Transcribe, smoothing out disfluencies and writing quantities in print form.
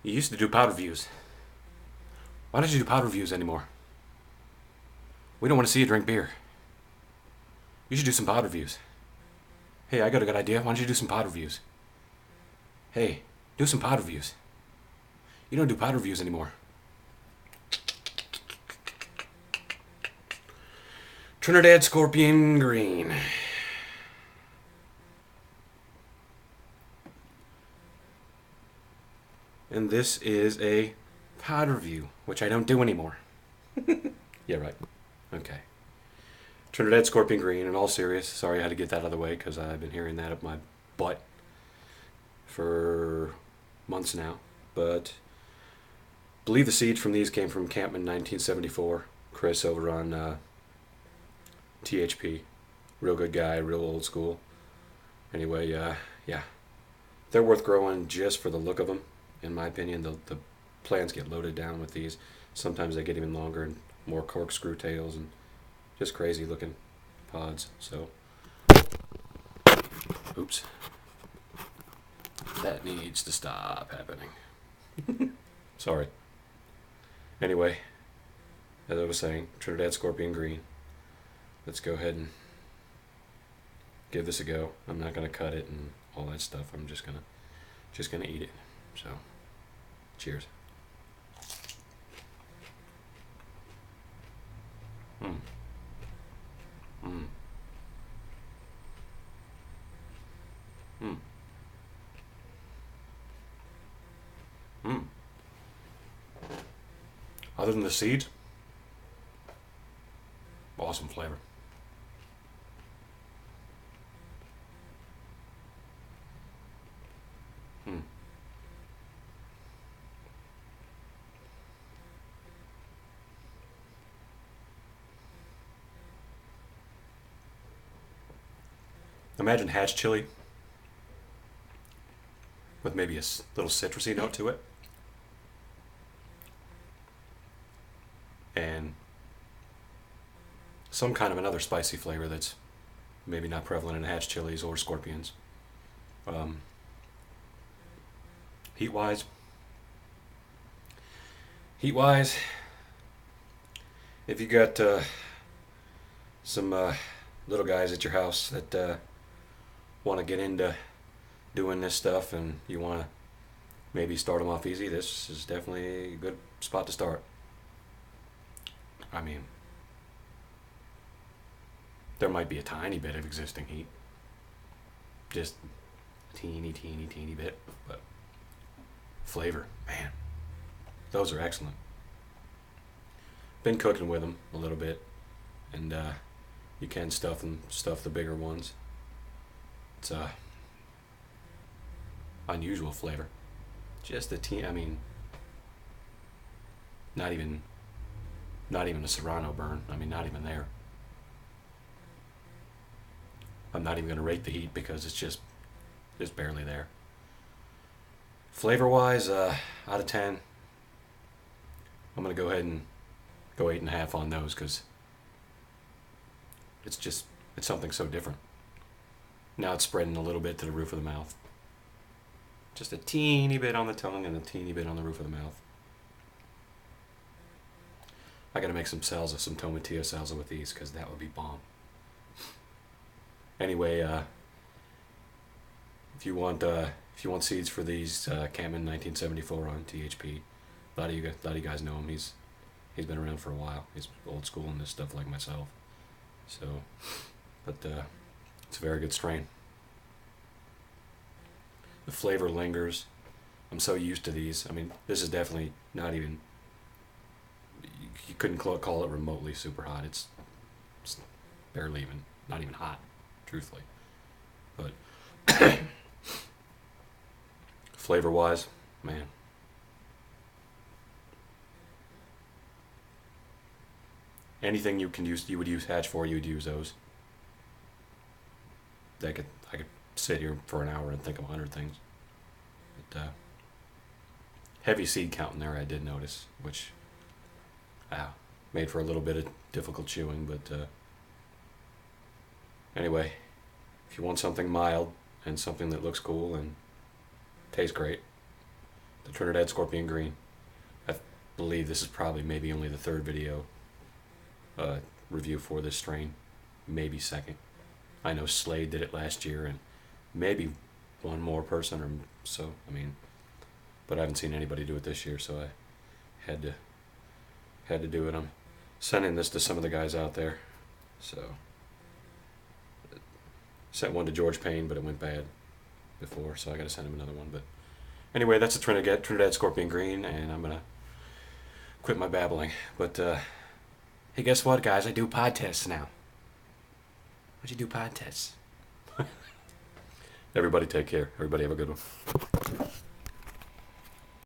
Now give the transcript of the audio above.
You used to do powder reviews. Why don't you do powder reviews anymore? We don't want to see you drink beer. You should do some powder reviews. Hey, I got a good idea. Why don't you do some powder reviews? Hey, do some powder reviews. You don't do powder reviews anymore. Trinidad Scorpion Green. And this is a powder review, which I don't do anymore. Yeah, right. Okay. Trinidad Scorpion Green, in all serious. Sorry I had to get that out of the way because I've been hearing that up my butt for months now. But I believe the seeds from these came from Campman 1974. Chris over on THP. Real good guy, real old school. Anyway, yeah. They're worth growing just for the look of them. In my opinion, the plants get loaded down with these. Sometimes they get even longer and more corkscrew tails and just crazy looking pods. So, oops. That needs to stop happening. Sorry. Anyway, as I was saying, Trinidad Scorpion Green. Let's go ahead and give this a go. I'm not gonna cut it and all that stuff. I'm just gonna eat it. So, cheers. Mm. Mm. Mm. Mm. Other than the seeds, awesome flavor. Mm. Imagine hatch chili with maybe a little citrusy note to it. And some kind of another spicy flavor that's maybe not prevalent in hatch chilies or scorpions. Heat wise, if you got some little guys at your house that want to get into doing this stuff and you want to maybe start them off easy, this is definitely a good spot to start. I mean, there might be a tiny bit of existing heat, just a teeny bit, but flavor, man, those are excellent. Been cooking with them a little bit, and you can stuff the bigger ones. It's a unusual flavor. Just a teeny. I mean, not even a serrano burn. I mean, not even there. I'm not even gonna rate the heat because it's just barely there. Flavor wise, out of 10, I'm gonna go ahead and go 8.5 on those because it's something so different. Now it's spreading a little bit to the roof of the mouth. Just a teeny bit on the tongue and a teeny bit on the roof of the mouth. I gotta make some salsa, some tomatillo salsa with these because that would be bomb. Anyway, if you want seeds for these, Cammon 1974 on THP. A lot of you guys know him. He's been around for a while. He's old school in this stuff like myself. So, but it's a very good strain. The flavor lingers. I'm so used to these. I mean, this is definitely not even. You couldn't call it remotely super hot. It's barely even, not even hot, truthfully. But flavor wise, man. Anything you would use hatch for, you would use those. I could sit here for an hour and think of 100 things. But heavy seed count in there, I did notice, which made for a little bit of difficult chewing. But anyway, if you want something mild and something that looks cool and tastes great, the Trinidad Scorpion Green. I believe this is probably maybe only the third video review for this strain, maybe second. I know Slade did it last year, and maybe one more person or so. I mean, but I haven't seen anybody do it this year, so I had to do it. I'm sending this to some of the guys out there. So sent one to George Payne, but it went bad before, so I got to send him another one. But anyway, that's a Trinidad Scorpion Green, and I'm gonna quit my babbling. But hey, guess what, guys? I do pod tests now. Why'd you do pod tests? Everybody take care. Everybody have a good one.